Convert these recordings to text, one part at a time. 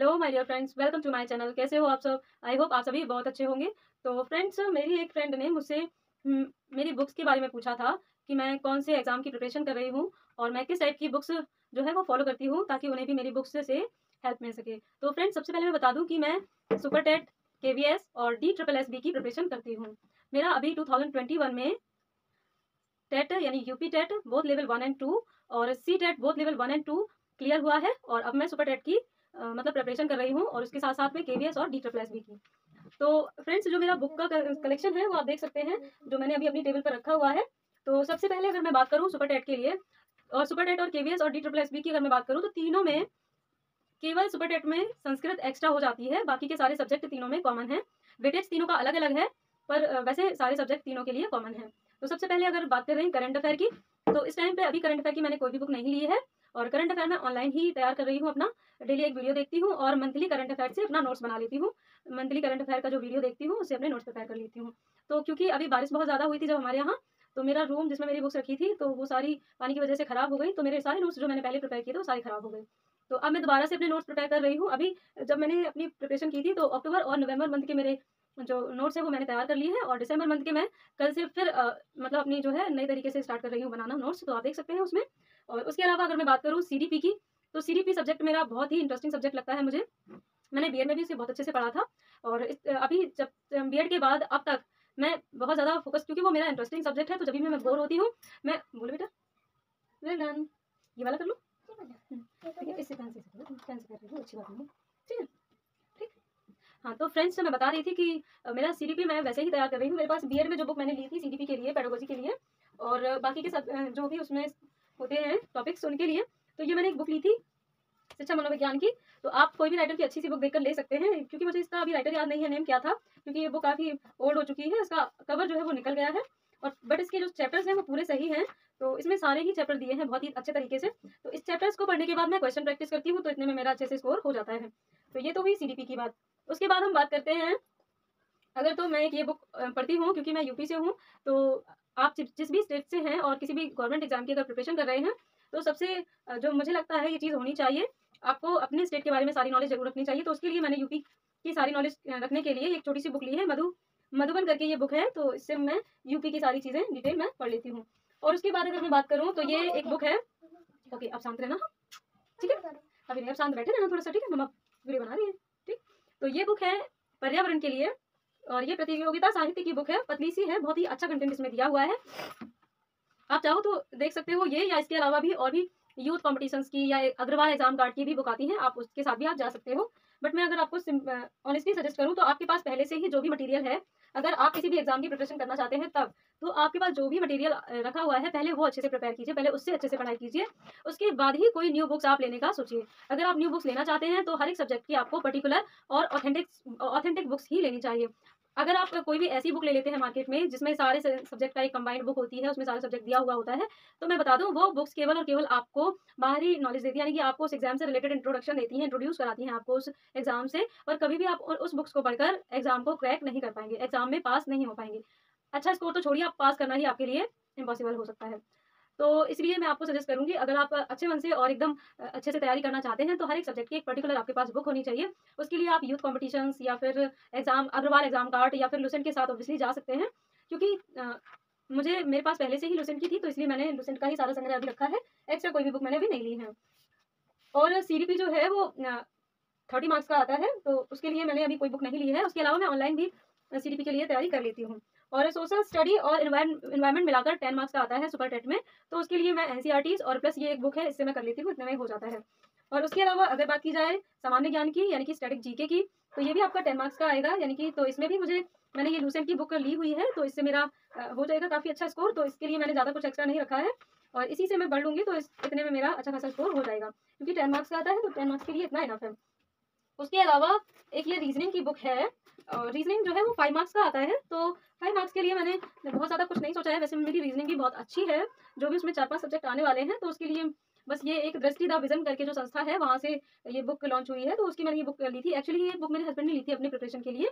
Hello my dear friends, welcome to my channel. कैसे हो आप सब? आई होप आप सभी बहुत अच्छे होंगे। तो फ्रेंड्स, मेरी एक फ्रेंड ने मुझसे मेरी बुक्स के बारे में पूछा था कि मैं कौन से एग्ज़ाम की प्रिपरेशन कर रही हूँ और मैं किस टाइप की बुक्स जो है वो फॉलो करती हूँ ताकि उन्हें भी मेरी बुक्स से हेल्प मिल सके। तो फ्रेंड्स, सबसे पहले मैं बता दूँ कि मैं सुपर टेट, केवीएस और DSSB की प्रिपरेशन करती हूँ। मेरा अभी 2021 में टेट यानी UP TET both level 1 and 2 और C TET both level 1 and 2 clear हुआ है और अब मैं सुपर टेट की मतलब प्रिपरेशन कर रही हूँ और उसके साथ साथ में केवीएस और DSSB की। तो फ्रेंड्स, जो मेरा बुक का कलेक्शन है वो आप देख सकते हैं, जो मैंने अभी अपनी टेबल पर रखा हुआ है। तो सबसे पहले अगर मैं बात करूँ सुपर टेट के लिए और सुपर टेट और केवीएस और DSSB की अगर मैं बात करूँ तो तीनों में केवल सुपर टेट में संस्कृत एक्स्ट्रा हो जाती है, बाकी के सारे सब्जेक्ट तीनों में कॉमन है। वेटेज तीनों का अलग अलग है पर वैसे सारे सब्जेक्ट तीनों के लिए कॉमन है। तो सबसे पहले अगर बात कर रहे हैं करंट अफेयर की, तो इस टाइम पे अभी करंट अफेयर की मैंने कोई भी बुक नहीं ली है और करंट अफेयर मैं ऑनलाइन ही तैयार कर रही हूँ अपना। डेली एक वीडियो देखती हूँ और मंथली करंट अफेयर से अपना नोट्स बना लेती हूँ। मंथली करंट अफेयर का जो वीडियो देखती हूँ उससे अपने नोट्स प्रिपेयर कर लेती हूँ। तो क्योंकि अभी बारिश बहुत ज़्यादा हुई थी जब हमारे यहाँ, तो मेरा रूम जिसमें मेरी बुक्स रखी थी तो वो सारी पानी की वजह से खराब हो गई, तो मेरे सारे नोट्स जो मैंने पहले प्रिपेयर किए थे वो सारे खराब हो गए। तो अब मैं दोबारा से अपने नोट्स प्रिपेयर कर रही हूँ। अभी जब मैंने अपनी प्रिपरेशन की थी तो अक्टूबर और नवंबर मंथ के मेरे जो नोट्स है वो मैंने तैयार कर लिए हैं और दिसंबर मंथ के मैं कल से फिर मतलब अपनी जो है नई तरीके से स्टार्ट कर रही हूँ बनाना नोट्स, तो आप देख सकते हैं उसमें। और उसके अलावा अगर मैं बात करूँ सीडीपी की, तो सीडीपी सब्जेक्ट मेरा बहुत ही इंटरेस्टिंग सब्जेक्ट लगता है मुझे। मैंने बीएड में भी इसे बहुत अच्छे से पढ़ा था और अभी जब बीएड के बाद अब तक मैं बहुत ज़्यादा फोकस, क्योंकि वो मेरा इंटरेस्टिंग सब्जेक्ट है, तो जब भी मैं बोर होती हूँ मैं बोले बेटा वेल डन, ये वाला कर लो। ठीक है, इससे पेन से पेन से कर रही हूँ, अच्छी बात नहीं है। ठीक है, ठीक। हाँ, तो फ्रेंड्स, मैं बता रही थी कि मेरा सीडीपी मैं वैसे ही तैयार कर रही हूँ। मेरे पास बीएड में जो बुक मैंने ली थी सीडीपी के लिए, पेडागोजी के लिए और बाकी के सब जो भी उसमें होते हैं टॉपिक्स उनके लिए, तो ये मैंने एक बुक ली थी शिक्षा मनोविज्ञान की। तो आप कोई भी राइटर की अच्छी सी बुक देखकर ले सकते हैं, क्योंकि मुझे इसका अभी राइटर याद नहीं है नेम क्या था, क्योंकि ये बुक काफ़ी ओल्ड हो चुकी है। इसका कवर जो है वो निकल गया है और बट इसके जो चैप्टर्स हैं वो पूरे सही हैं। तो इसमें सारे ही चैप्टर दिए हैं बहुत ही अच्छे तरीके से। तो इस चैप्टर्स को पढ़ने के बाद मैं क्वेश्चन प्रैक्टिस करती हूँ, तो इतने में मेरा अच्छे से स्कोर हो जाता है। तो ये तो हुई सीडीपी की बात। उसके बाद हम बात करते हैं, अगर तो मैं एक ये बुक पढ़ती हूँ क्योंकि मैं यूपी से हूँ, तो आप जिस भी स्टेट से हैं और किसी भी गवर्नमेंट एग्जाम की अगर प्रिपरेशन कर रहे हैं, तो सबसे जो मुझे लगता है ये चीज़ होनी चाहिए, आपको अपने स्टेट के बारे में सारी नॉलेज जरूर रखनी चाहिए। तो उसके लिए मैंने यूपी की सारी नॉलेज रखने के लिए एक छोटी सी बुक ली है, मधुबन करके ये बुक है। तो इससे मैं यूपी की सारी चीज़ें डिटेल में पढ़ लेती हूँ। और उसके बाद अगर मैं बात करूँ तो ये एक बुक है, ओके आप शांत रहना, ठीक है, अभी नहीं, आप शांत बैठे रहना थोड़ा सा, ठीक है, मम्मा वीडियो बना रही है, ठीक। तो ये बुक है पर्यावरण के लिए और ये प्रतियोगिता साहित्य की बुक है, पतली सी है, बहुत ही अच्छा कंटेंट इसमें दिया हुआ है। आप चाहो तो देख सकते हो ये, या इसके अलावा भी और भी यूथ कॉम्पिटिशन्स की या अग्रवाल एग्जाम गार्ड की भी बुक आती हैं, आप उसके साथ भी आप जा सकते हो। बट मैं अगर आपको ऑनेस्टली सजेस्ट करूँ तो आपके पास पहले से ही जो भी मटेरियल है, अगर आप किसी भी एग्जाम की प्रिपरेशन करना चाहते हैं तब, तो आपके पास जो भी मटेरियल रखा हुआ है पहले वो अच्छे से प्रिपेयर कीजिए, पहले उससे अच्छे से पढ़ाई कीजिए। उसके बाद ही कोई न्यू बुक्स आप लेने का सोचिए। अगर आप न्यू बुक्स लेना चाहते हैं तो हर एक सब्जेक्ट की आपको पर्टिकुलर और ऑथेंटिक बुक्स ही लेनी चाहिए। अगर आप कोई भी ऐसी बुक ले लेते हैं मार्केट में जिसमें सारे सब्जेक्ट का एक कंबाइंड बुक होती है, उसमें सारे सब्जेक्ट दिया हुआ होता है, तो मैं बता दूं वो बुक्स केवल और केवल आपको बाहरी नॉलेज देती है, यानी कि आपको उस एग्जाम से रिलेटेड इंट्रोडक्शन देती हैं, इंट्रोड्यूस कराती हैं आपको उस एग्जाम से, और कभी भी आप उस बुक्स को पढ़कर एग्जाम को क्रैक नहीं कर पाएंगे, एग्जाम में पास नहीं हो पाएंगे। अच्छा स्कोर तो छोड़िए, आप पास करना ही आपके लिए इम्पॉसिबल हो सकता है। तो इसलिए मैं आपको सजेस्ट करूंगी, अगर आप अच्छे मन से और एकदम अच्छे से तैयारी करना चाहते हैं तो हर एक सब्जेक्ट की एक पर्टिकुलर आपके पास बुक होनी चाहिए। उसके लिए आप यूथ कॉम्पिटिशन्स या फिर एग्जाम अग्रवाल एग्जाम कार्ड या फिर लुसेंट के साथ ऑब्वियसली जा सकते हैं, क्योंकि मुझे मेरे पास पहले से ही लुसेंट की थी, तो इसलिए मैंने लुसेंट का ही सारा संग्रह अभी रखा है, एक्स्ट्रा कोई भी बुक मैंने अभी नहीं ली है। और सीडीपी जो है वो 30 मार्क्स का आता है, तो उसके लिए मैंने अभी कोई बुक नहीं ली है। उसके अलावा मैं ऑनलाइन भी सीडीपी के लिए तैयारी कर लेती हूँ। और सोशल स्टडी और इन्वायरमेंट मिलाकर 10 मार्क्स का आता है सुपर टेट में, तो उसके लिए मैं एनसीईआरटीज और प्लस ये एक बुक है, इससे मैं कर लेती हूँ, इतने में हो जाता है। और उसके अलावा अगर बात की जाए सामान्य ज्ञान की, यानी कि स्टैटिक जीके की, तो ये भी आपका 10 मार्क्स का आएगा, यानी कि तो इसमें भी मैंने ये लूसेंट की बुक ली हुई है, तो इससे मेरा हो जाएगा काफ़ी अच्छा स्कोर। तो इसके लिए मैंने ज़्यादा कुछ एक्स्ट्रा नहीं रखा है और इसी से मैं बढ़ लूँगी, तो इतने में मेरा अच्छा खासा स्कोर हो जाएगा, क्योंकि 10 मार्क्स का आता है, तो 10 मार्क्स के लिए इतना इनफ है। उसके अलावा एक ये रीजनिंग की बुक है, रीजनिंग जो है वो 5 मार्क्स का आता है, तो 5 मार्क्स के लिए मैंने बहुत ज़्यादा कुछ नहीं सोचा है। वैसे मेरी रीजनिंग भी बहुत अच्छी है, जो भी उसमें 4-5 सब्जेक्ट आने वाले हैं, तो उसके लिए बस ये एक दृष्टि द विजन करके जो संस्था है वहाँ से ये बुक लॉन्च हुई है, तो उसकी मैंने ये बुक ली थी। एक्चुअली ये बुक मेरे हस्बैंड ने ली थी अपने प्रिपरेशन के लिए,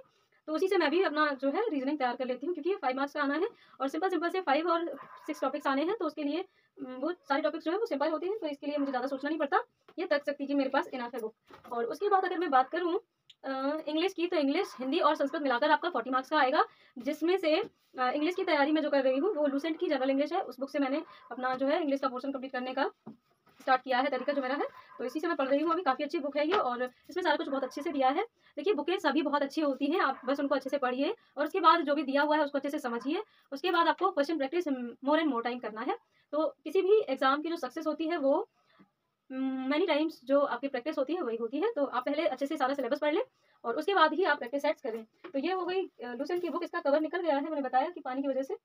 तो उसी से मैं भी अपना जो है रीजनिंग तैयार कर लेती हूँ, क्योंकि 5 मार्क्स का आना है और सिंपल सिंपल से 5 और 6 टॉपिक्स आने हैं, तो उसके लिए वो सारे टॉपिक्स जो है वो सिंपल होते हैं, तो इसके लिए मुझे ज़्यादा सोचना नहीं पड़ता। ये तर्क शक्ति की मेरे पास इनफ है बुक। और उसके बाद अगर मैं बात करूँ इंग्लिश की, तो इंग्लिश, हिंदी और संस्कृत मिलाकर आपका 40 मार्क्स का आएगा, जिसमें से इंग्लिश की तैयारी मैं जो कर रही हूँ वो लूसेंट की जनरल इंग्लिश है। उस बुक से मैंने अपना जो है इंग्लिश का पोर्शन कंप्लीट करने का स्टार्ट किया है, तरीका जो मेरा है, तो इसी से मैं पढ़ रही हूँ अभी। काफ़ी अच्छी बुक है ये और इसमें सारा कुछ बहुत अच्छे से दिया है। देखिए बुकें सभी बहुत अच्छी होती हैं, आप बस उनको अच्छे से पढ़िए और उसके बाद जो भी दिया हुआ है उसको अच्छे से समझिए। उसके बाद आपको question practice more and more time करना है। तो किसी भी एग्जाम की जो सक्सेस होती है वो मैनी टाइम्स जो आपकी प्रैक्टिस होती है वही होती है। तो आप पहले अच्छे से सारा सिलेबस पढ़ लें और उसके बाद ही आप प्रैक्टिस सेट्स करें। तो ये हो गई लूसेंट की बुक। इसका कवर निकल गया है, मैंने बताया कि पानी की वजह से।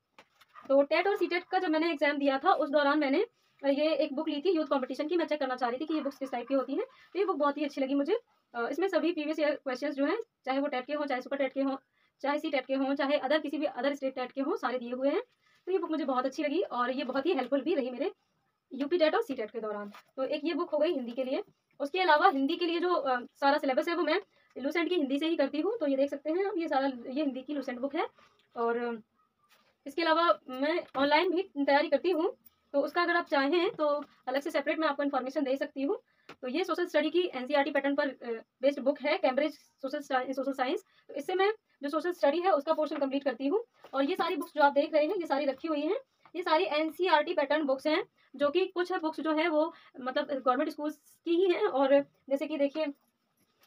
तो टेट और सीटेट का जब मैंने एग्जाम दिया था उस दौरान मैंने ये एक बुक ली थी यूथ कंपटीशन की। मैं चेक करना चाह रही थी कि ये बुक्स किस टाइप की होती हैं, तो ये बुक बहुत ही अच्छी लगी मुझे। इसमें सभी प्रीवियस ईयर क्वेश्चंस जो हैं, चाहे वो टेट के हों, चाहे सुपर टेट के हों, चाहे सी टेट के हों, चाहे अदर किसी भी अदर स्टेट टेट के हों, सारे दिए हुए हैं। तो ये बुक मुझे बहुत अच्छी लगी और ये बहुत ही हेल्पफुल भी रही मेरे यूपी टेट और सी टेट के दौरान। तो एक ये बुक हो गई हिंदी के लिए। उसके अलावा हिंदी के लिए जो सारा सिलेबस है वो मैं लूसेंट की हिंदी से ही करती हूँ। तो ये देख सकते हैं आप, ये सारा ये हिंदी की लूसेंट बुक है। और इसके अलावा मैं ऑनलाइन भी तैयारी करती हूँ, तो उसका अगर आप चाहें तो अलग से सेपरेट मैं आपको इन्फॉर्मेशन दे सकती हूँ। तो ये सोशल स्टडी की एनसीईआरटी पैटर्न पर बेस्ड बुक है, कैम्ब्रिज सोशल साइंस। तो इससे मैं जो सोशल स्टडी है उसका पोर्शन कंप्लीट करती हूँ। और ये सारी बुक्स जो आप देख रहे हैं ये सारी रखी हुई हैं, ये सारी एनसीईआरटी पैटर्न बुक्स हैं, जो कि कुछ बुक्स जो है वो मतलब गवर्नमेंट स्कूल्स की ही हैं। और जैसे कि देखिए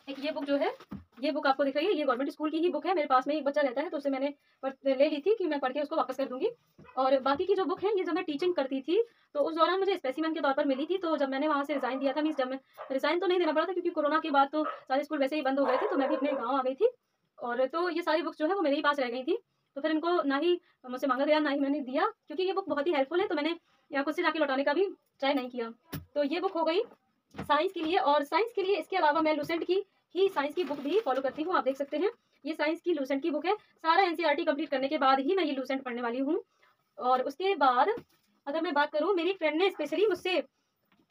एक ये बुक जो है, ये बुक आपको दिख रही है, ये गवर्नमेंट स्कूल की ही बुक है। मेरे पास में एक बच्चा रहता है तो उसे मैंने ले ली थी कि मैं पढ़ के उसको वापस कर दूंगी। और बाकी की जो बुक है ये जब मैं टीचिंग करती थी तो उस दौरान मुझे स्पेसिमेन के तौर पर मिली थी। तो जब मैंने वहाँ से रिजाइन दिया था, मीन्स जब मैं रिजाइन तो नहीं देना पड़ा था क्योंकि कोरोना के बाद तो सारे स्कूल वैसे ही बंद हो गए थे, तो मैं भी अपने गाँव आ गई थी। और तो ये सारी बुक्स जो है वो मेरे ही पास रह गई थी। तो फिर इनको ना ही मुझसे मांगा गया, ना ही मैंने दिया, क्योंकि ये बुक बहुत ही हेल्पफुल है। तो मैंने यहाँ खुद से जाके लौटाने का भी ट्राई नहीं किया। तो ये बुक हो गई साइंस के लिए। और साइंस के लिए इसके अलावा मैं लूसेंट की ही साइंस की बुक भी फॉलो करती हूँ। आप देख सकते हैं ये साइंस की लूसेंट की बुक है। सारा एनसीईआरटी कंप्लीट करने के बाद ही मैं ये लूसेंट पढ़ने वाली हूँ। और उसके बाद अगर मैं बात करूँ, मेरी फ्रेंड ने स्पेशली मुझसे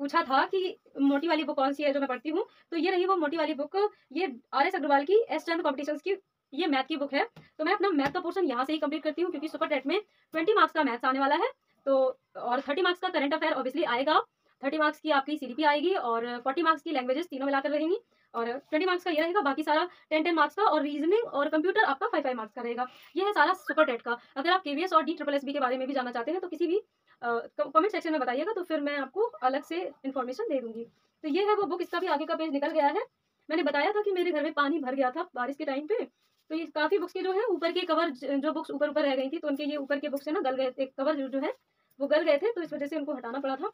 पूछा था कि मोटी वाली बुक कौन सी है जो मैं पढ़ती हूँ, तो ये रही वो मोटी वाली बुक। ये आर एस अग्रवाल की एस चंद कॉम्पिटिशन्स की ये मैथ की बुक है। तो मैं अपना मैथ का पोर्शन यहाँ से ही कंप्लीट करती हूँ, क्योंकि सुपर टेट में 20 मार्क्स का मैथ्स आने वाला है। तो और 30 मार्क्स का करंट अफेयर ऑब्वियसली आएगा, 30 मार्क्स की आपकी सीडीपी आएगी और 40 मार्क्स की लैंग्वेजेस तीनों मिलाकर रहेंगी। और 20 मार्क्स का ये रहेगा, बाकी सारा 10 मार्क्स का। और रीजनिंग और कंप्यूटर आपका 5 मार्क्स का रहेगा। ये है सारा सुपर टेट का। अगर आप केवीएस और DSSB के बारे में भी जानना चाहते हैं तो किसी भी कमेंट सेक्शन में बताइएगा, तो फिर मैं आपको अलग से इन्फॉर्मेशन दे दूंगी। तो ये है वो बुक, इसका भी आगे का पेज निकल गया है। मैंने बताया था कि मेरे घर में पानी भर गया था बारिश के टाइम पे, तो ये काफ़ी बुक्स के जो है ऊपर के कवर, जो बुक्स ऊपर ऊपर रह गई थी, तो उनके ये ऊपर के बुक्स है ना गल गए थे, कवर जो है वो गल गए थे, तो इस वजह से उनको हटाना पड़ा था।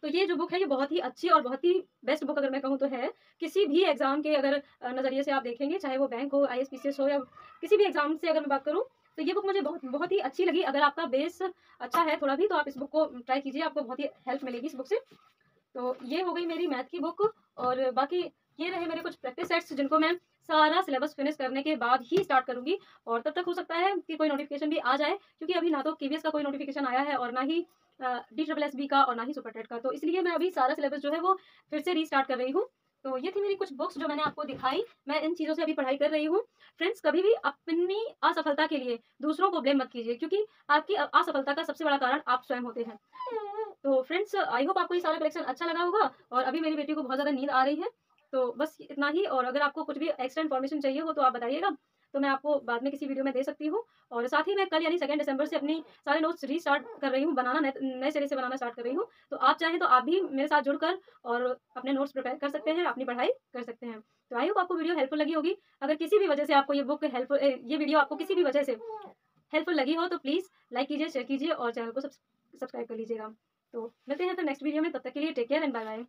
तो ये जो बुक है ये बहुत ही अच्छी और बहुत ही बेस्ट बुक अगर मैं कहूँ तो है। किसी भी एग्जाम के अगर नज़रिए से आप देखेंगे, चाहे वो बैंक हो, ISPCS हो, या किसी भी एग्जाम से अगर मैं बात करूँ, तो ये बुक मुझे बहुत बहुत ही अच्छी लगी। अगर आपका बेस अच्छा है थोड़ा भी, तो आप इस बुक को ट्राई कीजिए, आपको बहुत ही हेल्प मिलेगी इस बुक से। तो ये हो गई मेरी मैथ की बुक। और बाकी ये रहे मेरे कुछ प्रैक्टिस सेट्स, जिनको मैं सारा सिलेबस फिनिश करने के बाद ही स्टार्ट करूंगी। और तब तक हो सकता है कि कोई नोटिफिकेशन भी आ जाए, क्योंकि अभी ना तो केवीएस का कोई नोटिफिकेशन आया है और ना ही DSSB का और ना ही सुपर टेट का। तो इसलिए मैं अभी सारा सिलेबस जो है वो फिर से रीस्टार्ट कर रही हूँ। तो ये थी मेरी कुछ बुक्स जो मैंने आपको दिखाई। मैं इन चीज़ों से अभी पढ़ाई कर रही हूँ। फ्रेंड्स, कभी भी अपनी असफलता के लिए दूसरों को ब्लेम मत कीजिए, क्योंकि आपकी असफलता का सबसे बड़ा कारण आप स्वयं होते हैं। तो फ्रेंड्स, आई होप आपको ये सारा कलेक्शन अच्छा लगा होगा। और अभी मेरी बेटी को बहुत ज़्यादा नींद आ रही है, तो बस इतना ही। और अगर आपको कुछ भी एक्स्ट्रा इन्फॉर्मेशन चाहिए हो तो आप बताइएगा, तो मैं आपको बाद में किसी वीडियो में दे सकती हूँ। और साथ ही मैं कल यानी 2 दिसंबर से अपनी सारे नोट्स रीस्टार्ट कर रही हूँ, बनाना नए सिरे से बनाना स्टार्ट कर रही हूँ। तो आप चाहें तो आप भी मेरे साथ जुड़कर और अपने नोट्स प्रिपेयर कर सकते हैं, अपनी पढ़ाई कर सकते हैं। तो आई होप आपको वीडियो हेल्पफुल लगी होगी। अगर किसी भी वजह से आपको ये बुक हेल्पफुल, ये वीडियो आपको किसी भी वजह से हेल्पफुल लगी हो तो प्लीज़ लाइक कीजिए, शेयर कीजिए और चैनल को सब्सक्राइब कर लीजिएगा। तो मिलते हैं फिर नेक्स्ट वीडियो में, तब तक के लिए take care and bye bye.